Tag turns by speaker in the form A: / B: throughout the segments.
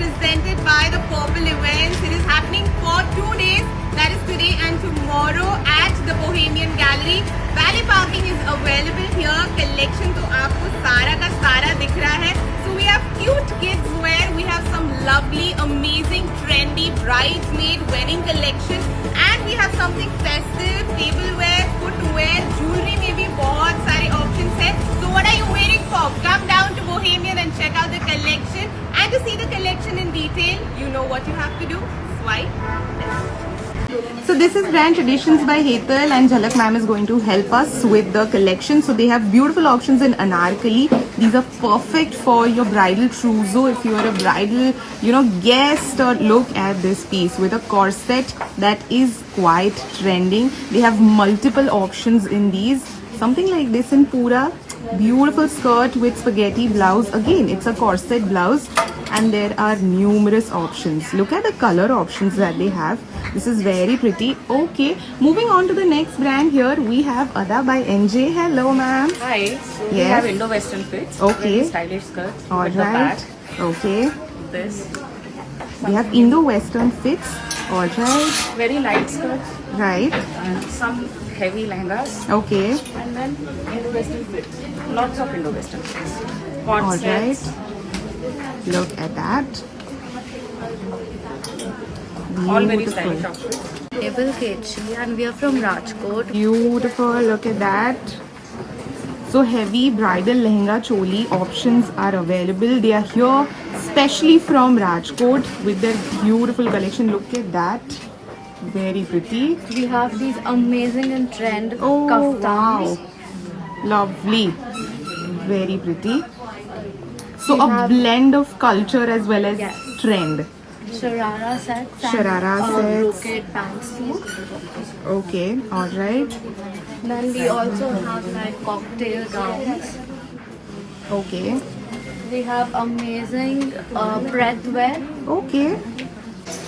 A: presented by the Purple Events. It is happening for 2 days, that is today and tomorrow at the Bohemian Gallery. Valet parking is available here. Collection तो आपको सारा का सारा दिख रहा है. So we have cute kids wear. We have some lovely, amazing, trendy bridesmaid wedding collection, and we have something festive, tableware, footwear, jewelry में भी बहुत सारे options है. So what are you waiting for? Come down to Bohemian and check out the collection. And to see the collection in detail, you know what you have to do. Swipe left. So this is Brand Traditions by Hetal, and Jhalak ma'am is going to help us with the collection. So they have beautiful options in anarkali. These are perfect for your bridal trousseau if you are a bridal, guest. Or look at this piece with a corset that is quite trending. They have multiple options in these. Something like this in Pura. Beautiful skirt with spaghetti blouse. Again, it's a corset blouse, and there are numerous options. Look at the color options that they have. This is very pretty. Okay, moving on to the next brand. Here we have Ada by NJ. Hello ma'am.
B: Hi. So we have Indo-Western fits.
A: Okay.
B: Very stylish skirts.
A: All
B: with
A: right.
B: The back.
A: Okay.
B: This.
A: We have Indo-Western fits. All right.
B: Very light skirts.
A: Right.
B: And some heavy lehengas.
A: Okay.
B: And then Indo-Western fits. Lots of Indo-Western fits.
A: All
B: Pot sets.
A: right. Look at that.
B: All very
A: Beautiful.
B: stylish outfits.
C: Abel Kechi, and we are from Rajkot.
A: Beautiful. Look at that. So heavy bridal lehenga choli options are available. They are here specially from Rajkot with their beautiful collection. Look at that. Very pretty.
C: We have these amazing and trend
A: Oh
C: kaftans.
A: wow. Lovely. Very pretty. So
C: We
A: a
C: have-
A: blend of culture as well as
C: Yes.
A: trend.
C: Sharara sets.
A: Sharara
C: and
A: sets.
C: brocade pantsuit.
A: Okay. All right.
C: Then we also have like cocktail gowns.
A: Okay.
C: We have amazing breathwear.
A: Okay.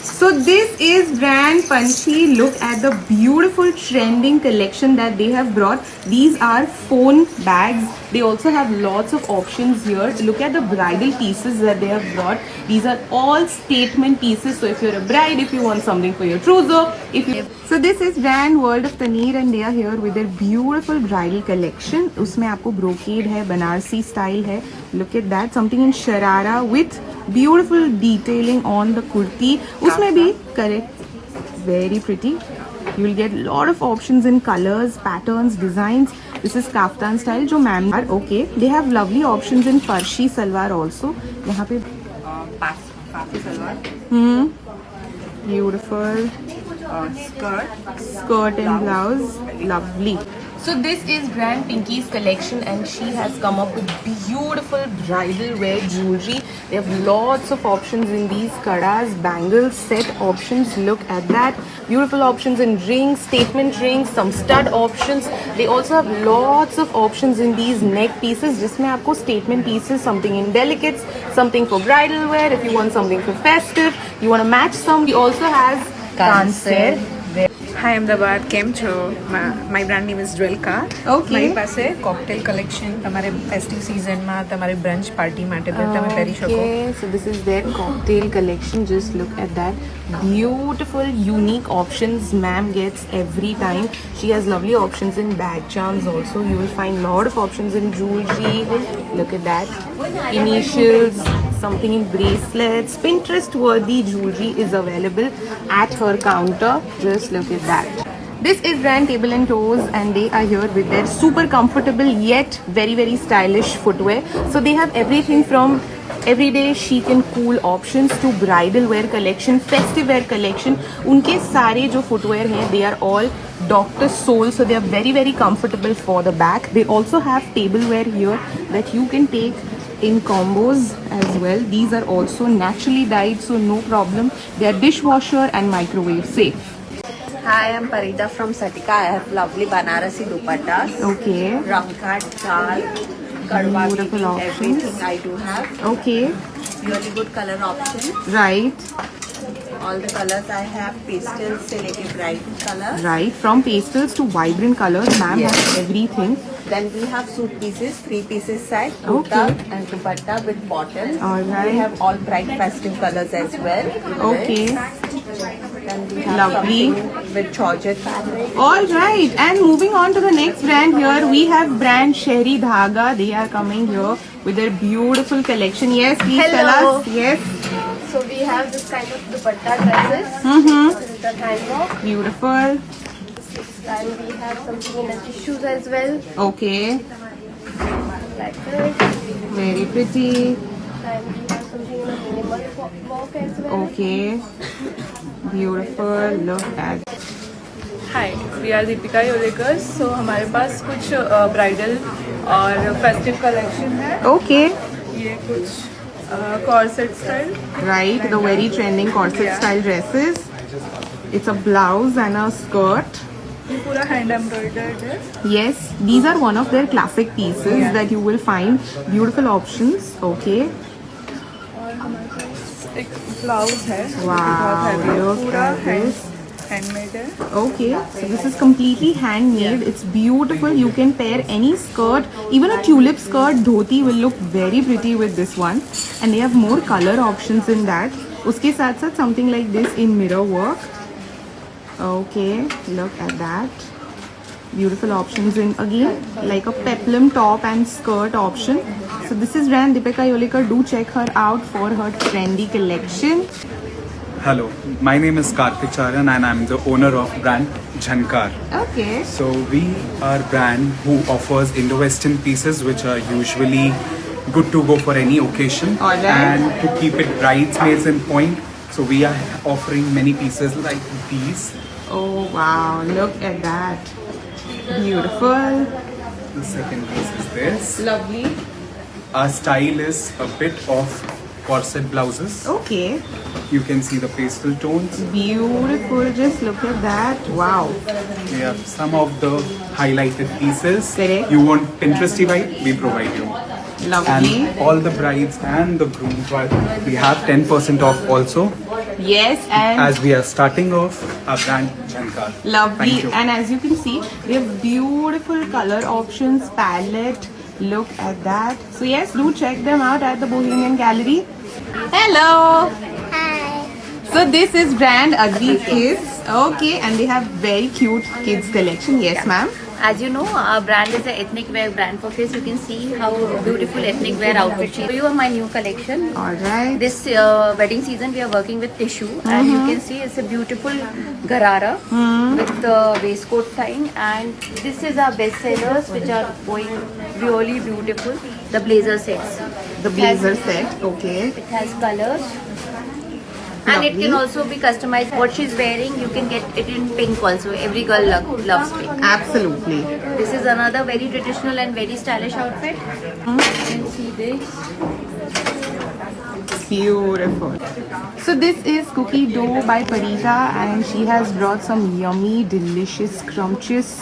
A: So this is brand Panchi. Look at the beautiful trending collection that they have brought. These are phone bags. They also have lots of options here. Look at the bridal pieces that they have brought. These are all statement pieces. So if you're a bride, if you want something for your trousseau, so this is brand World of Taneer, and they are here with their beautiful bridal collection. उसमें आपको brocade है, Banarasi style है. Look at that. Something in sharara with beautiful detailing on the kurti. उसमें भी correct. Very pretty. You will get lot of options in colors, patterns, designs. This is kaftan style जो ma'am are okay. They have lovely options in farshi salwar also. यहाँ पे
B: Party salwar.
A: Beautiful. Skirt and blouse. Lovely. So this is brand Pinky's collection, and she has come up with beautiful bridal wear jewelry. They have lots of options in these kadas, bangles, set options. Look at that. Beautiful options in rings, statement rings, some stud options. They also have lots of options in these neck pieces, जिसमें आपको statement pieces, something in delicates, something for bridal wear. If you want something for festive, you want to match some. He also has Kanser.
D: Hi Ahmedabad, કેમ છો? My brand name is Dwelka.
A: Okay.
D: મારી પાસે cocktail collection તમારે festive season માં તમારે brunch party માટે તમે પહેરી શકો.
A: Okay, so this is their cocktail collection. Just look at that. Beautiful, unique options ma'am gets every time. She has lovely options in bag charms also. You will find lot of options in jewelry. Look at that. Initials, something in bracelets. Pinterest worthy jewelry is available at her counter. Just look at that. This is brand Table and Toes, and they are here with their super comfortable yet very very stylish footwear. So they have everything from everyday chic and cool options to bridal wear collection, festive wear collection. उनके सारे जो footwear हैं, they are all Dr. Soul, so they are very very comfortable for the back. They also have tableware here that you can take in combos as well. These are also naturally dyed, so no problem. They are dishwasher and microwave safe.
E: Hi, I'm Parida from Satika. I have lovely Banarasi dupattas.
A: Okay.
E: Ramkat, chal, karwa,
A: Beautiful options.
E: everything I do have.
A: Okay.
E: Really good color option.
A: Right.
E: All the colors I have pastel se leke bright color.
A: Right, from pastels to vibrant colors, ma'am
E: Yes.
A: has everything.
E: Then we have suit pieces, 3 pieces set,
A: Okay.
E: kurta and dupatta with bottom.
A: All right.
E: We have all bright pastel colors as well.
A: Okay,
E: Then we have
A: Lovely.
E: something with georgette fabric.
A: all right. And moving on to the next brand here, we have brand Sherry Dhaga. They are coming here with their beautiful collection. Yes, please tell
C: Hello.
A: us. Yes,
C: So we have this kind of dupatta dresses. This is the handwork.
A: beautiful.
C: And we have something in the tissues as well,
A: Okay,
C: like this.
A: very pretty.
C: And we have something in a minimal work as well.
A: Okay, beautiful. Look at.
F: Hi we are Deepika Yolekar. So हमारे पास कुछ bridal और festive collection है.
A: Okay,
F: ये कुछ corset style.
A: right. The very trending corset style dresses. It's a blouse and a skirt.
F: ये पूरा hand embroidered है.
A: Yes, these are one of their classic pieces
F: Yeah.
A: that you will find. Beautiful options. Okay.
F: और हमारे पास एक blouse है.
A: Wow,
F: बहुत heavy है.
A: look
F: पूरा
A: at this.
F: हैंडमेड है.
A: Okay, so this is completely handmade. It's beautiful. You can pair any skirt, even a tulip skirt, dhoti will look very pretty with this one. And they have more color options in that. उसके साथ साथ something like this in mirror work. Okay, look at that. Beautiful options in again like a peplum top and skirt option. So this is brand Deepika Yolekar. Do check her out for her trendy collection.
G: Hello, my name is Karthik Charan and I'm the owner of brand Jhankar.
A: Okay.
G: So we are brand who offers Indo-Western pieces which are usually good to go for any occasion.
A: Alright.
G: And to keep it bridesmaids in point, so we are offering many pieces like these.
A: Oh wow, look at that. Beautiful.
G: The second piece is this.
A: Lovely.
G: Our style is a bit of corset blouses.
A: Okay.
G: You can see the pastel tones.
A: Beautiful. Just look at that. Wow.
G: We have some of the highlighted pieces.
A: Correct.
G: You want Pinteresty vibe? We provide you.
A: Lovely.
G: And all the brides and the grooms, we have 10% off also,
A: Yes, and
G: as we are starting off our brand Jhankar.
A: lovely.
G: Thank you.
A: And as you can see, they have beautiful color options, palette. Look at that. So yes, do check them out at the Bohemian Gallery. Hello.
C: Hi.
A: So this is brand Ugly Kids. Okay, and they have very cute kids collection. Yes, ma'am.
H: As you know, our brand is an ethnic wear brand for kids. You can see how beautiful ethnic wear outfits. So you are my new collection.
A: All right.
H: This wedding season, we are working with tissue, and you can see it's a beautiful garara with the waistcoat tying. And this is our best sellers, which are going really beautiful. The blazer sets.
A: The blazer set. Okay.
H: It has colors. And it can also be customized. What she's wearing, you can get it in pink also. Every girl loves pink.
A: Absolutely.
H: This is another very traditional and very stylish outfit. You can see this.
A: Beautiful. So this is cookie dough by Parita, and she has brought some yummy, delicious, scrumptious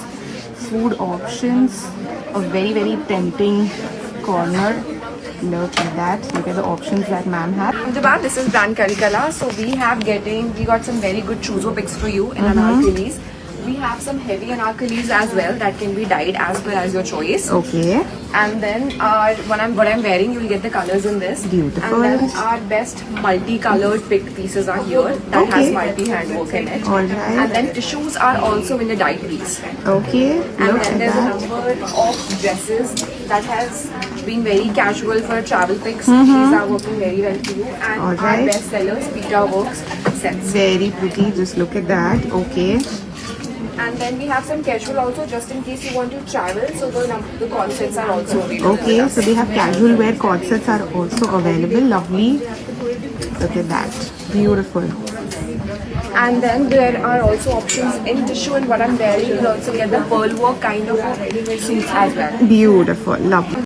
A: food options. A very, very tempting corner. Look at that. Look at the options that ma'am has.
B: Jabbar, this is brand Karikala. So we got some very good chuzo picks for you in anarkalis. We have some heavy anarkalis as well that can be dyed as per as your choice.
A: Okay.
B: And then what I'm wearing, you'll get the colors in this.
A: Beautiful.
B: And then our best multicolored picked pieces are here that has
A: Okay.
B: multi handwork in it.
A: All right.
B: And then tissues are also in the dyed piece.
A: Okay.
B: And
A: Look
B: then
A: at
B: there's a
A: that.
B: number of dresses that has been very casual for travel picks. These are working very well for you. And our
A: Alright.
B: best sellers, Peter Works sets.
A: Very pretty. Just look at that. Okay.
B: And then we have some casual also, just in case you want to travel. So the corsets are also available.
A: Okay. So they have casual wear corsets are also available. Lovely. Look at that. Beautiful.
B: And then there are also options in tissue, and what I'm wearing, you'll also get the pearl work kind of suits as well.
A: Beautiful. Lovely.